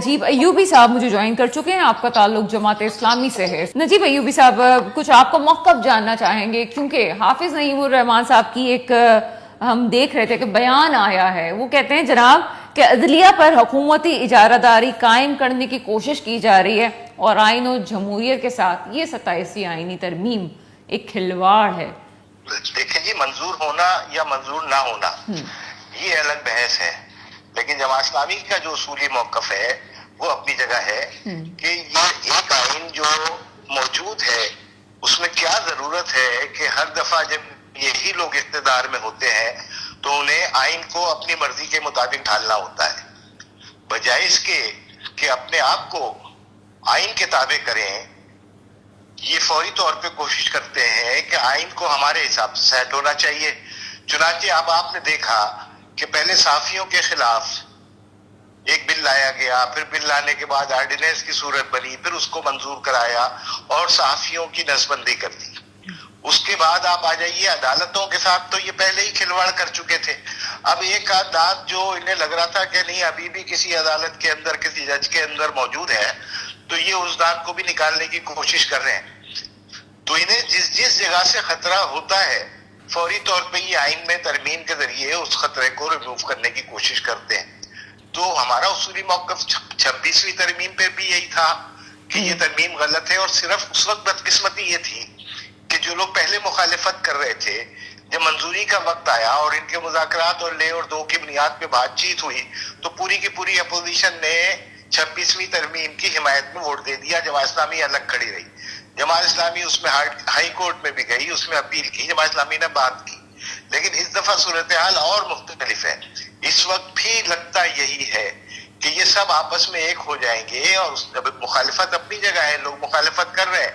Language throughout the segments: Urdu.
نجیب ایوبی صاحب مجھے جوائن کر چکے ہیں. آپ کا تعلق جماعت اسلامی سے ہے. نجیب ایوبی صاحب, کچھ آپ کا موقف جاننا چاہیں گے, کیونکہ حافظ نعیم الرحمان صاحب کی ایک ہم دیکھ رہے تھے کہ بیان آیا ہے. وہ کہتے ہیں جناب کہ عدلیہ پر حکومتی اجارہ داری قائم کرنے کی کوشش کی جا رہی ہے اور آئین و جمہوریت کے ساتھ یہ 27ویں آئینی ترمیم ایک کھلواڑ ہے. دیکھیں جی, منظور ہونا یا منظور نہ ہونا یہ الگ بحث ہے, لیکن جماعت اسلامی کا جو اصولی موقف ہے وہ اپنی جگہ ہے کہ یہ ایک آئین جو موجود ہے اس میں کیا ضرورت ہے کہ ہر دفعہ جب یہی لوگ اقتدار میں ہوتے ہیں تو انہیں آئین کو اپنی مرضی کے مطابق ڈھالنا ہوتا ہے, بجائے اس کے کہ اپنے آپ کو آئین کے تابع کریں. یہ فوری طور پہ کوشش کرتے ہیں کہ آئین کو ہمارے حساب سے سیٹ ہونا چاہیے. چنانچہ اب آپ نے دیکھا کہ پہلے صحافیوں کے خلاف ایک بل لایا گیا, پھر بل لانے کے بعد آرڈیننس کی صورت بنی, پھر اس کو منظور کرایا اور صحافیوں کی نسبندی بندی کر دی. اس کے بعد آپ آ جائیے عدالتوں کے ساتھ, تو یہ پہلے ہی کھلواڑ کر چکے تھے. اب ایک داد جو انہیں لگ رہا تھا کہ نہیں ابھی بھی کسی عدالت کے اندر کسی جج کے اندر موجود ہے, تو یہ اس داد کو بھی نکالنے کی کوشش کر رہے ہیں. تو انہیں جس جگہ سے خطرہ ہوتا ہے فوری طور پہ یہ آئین میں ترمیم کے ذریعے اس خطرے کو ریموو کرنے کی کوشش کرتے ہیں. تو ہمارا اصولی موقف 26ویں ترمیم پہ بھی یہی تھا کہ یہ ترمیم غلط ہے, اور صرف اس وقت بدقسمتی یہ تھی کہ جو لوگ پہلے مخالفت کر رہے تھے, جب منظوری کا وقت آیا اور ان کے مذاکرات اور لے اور دو کی بنیاد پہ بات چیت ہوئی, تو پوری کی پوری اپوزیشن نے 26ویں ترمیم کی حمایت میں ووٹ دے دیا. جماعت اسلامی الگ کھڑی رہی. جماعت اسلامی اس میں ہائی کورٹ میں بھی گئی, اس میں اپیل کی, جماعت اسلامی نے بات کی. لیکن اس دفعہ صورتحال اور مختلف ہے. اس وقت بھی لگتا یہی ہے کہ یہ سب آپس میں ایک ہو جائیں گے, اور مخالفت اپنی جگہ ہے, لوگ مخالفت کر رہے ہیں,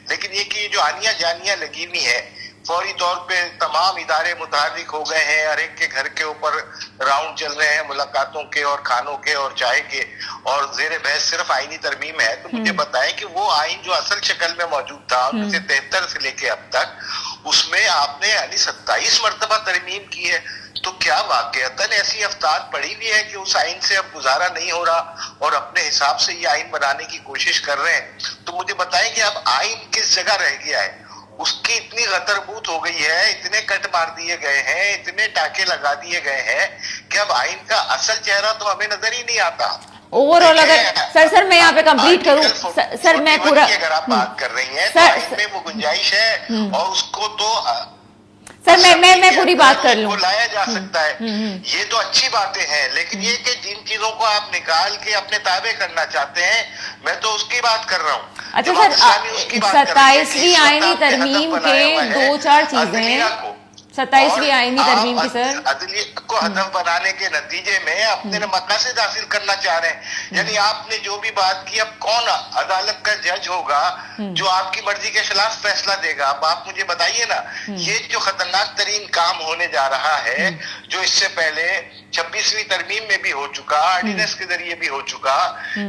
لیکن یہ کہ جو آنیاں جانیاں لگی ہوئی ہے, فوری طور پہ تمام ادارے متحرک ہو گئے ہیں, ہر ایک کے گھر کے اوپر راؤنڈ چل رہے ہیں ملاقاتوں کے اور کھانوں کے اور چائے کے, اور زیر بحث صرف آئینی ترمیم ہے. تو مجھے بتائیں کہ وہ آئین جو اصل شکل میں موجود تھا 1973 سے لے کے اب تک, اس میں آپ نے یعنی 27 مرتبہ ترمیم کی ہے, تو کیا واقعتاً ایسی افتاد پڑی ہوئی ہے کہ اس آئین سے اب گزارا نہیں ہو رہا اور اپنے حساب سے یہ آئین بنانے کی کوشش کر رہے ہیں؟ تو مجھے بتائیں کہ اب آئین کس جگہ رہ گیا ہے؟ اس کی اتنی غتربوت ہو گئی ہے, اتنے کٹ مار دیے گئے ہیں, اتنے ٹاکے لگا دیے گئے ہیں کہ اب آئین کا اصل چہرہ تو ہمیں نظر ہی نہیں آتا. اوور آل اگر سر میں یہاں پہ کمپلیٹ کروں, سر میں پورا اگر آپ بات کر رہی ہیں تو آئین میں وہ گنجائش ہے, اور اس کو تو سر میں پوری بات کر لوں, لایا جا سکتا ہے. یہ تو اچھی باتیں ہیں, لیکن یہ کہ جن چیزوں کو آپ نکال کے اپنے تابع کرنا چاہتے ہیں, میں تو اس کی بات کر رہا ہوں. اچھا سر, 27ویں آئینی ترمیم کے 2-4 چیزیں ہیں. 27ویں آئینی ترمیم کی سر عدلیہ کو ہدف بنانے کے نتیجے میں اپنے مقاصد حاصل کرنا چاہ رہے ہیں. یعنی آپ نے جو بھی بات کی, اب کون عدالت کا جج ہوگا جو آپ کی مرضی کے خلاف فیصلہ دے گا؟ اب آپ مجھے بتائیے نا, یہ جو خطرناک ترین کام ہونے جا رہا ہے, جو اس سے پہلے 26ویں ترمیم میں بھی ہو چکا, آرڈیننس کے ذریعے بھی ہو چکا,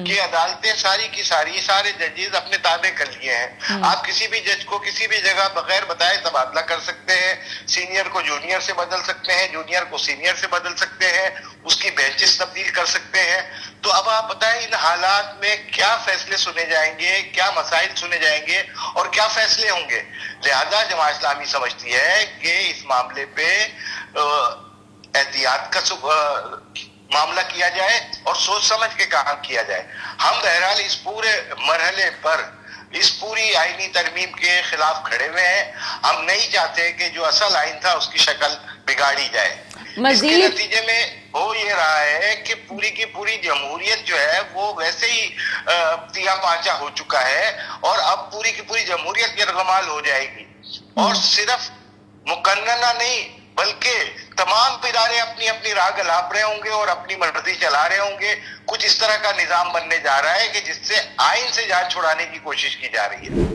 کہ عدالتیں ساری کی ساری سارے ججز اپنے تابع کر لیے ہیں. آپ کسی بھی جج کو کسی بھی جگہ بغیر بتائے تبادلہ کر سکتے ہیں, سینئر کو جونیئر سے بدل سکتے ہیں, جونیئر کو سینئر سے بدل سکتے ہیں, اس کی بینچز تبدیل کر سکتے ہیں. تو اب آپ بتائیں ان حالات میں کیا فیصلے سنے جائیں گے, کیا مسائل سنے جائیں گے, اور کیا فیصلے ہوں گے؟ لہذا جماعت اسلامی سمجھتی ہے کہ اس معاملے پہ احتیاط کا معاملہ کیا جائے اور سوچ سمجھ کے کام کیا جائے. ہم بہرحال اس پورے مرحلے پر اس پوری آئینی ترمیم کے خلاف کھڑے ہوئے ہیں. ہم نہیں چاہتے کہ جو اصل آئین تھا اس کی شکل بگاڑی جائے. اس کے نتیجے میں ہو یہ رہا ہے کہ پوری کی پوری جمہوریت جو ہے وہ ویسے ہی تیا پانچا ہو چکا ہے, اور اب پوری کی پوری جمہوریت یرغمال ہو جائے گی. اور صرف مقننہ نہیں بلکہ تمام ادارے اپنی اپنی راہ گلاب رہے ہوں گے اور اپنی مرضی چلا رہے ہوں گے. کچھ اس طرح کا نظام بننے جا رہا ہے کہ جس سے آئین سے جان چھڑانے کی کوشش کی جا رہی ہے.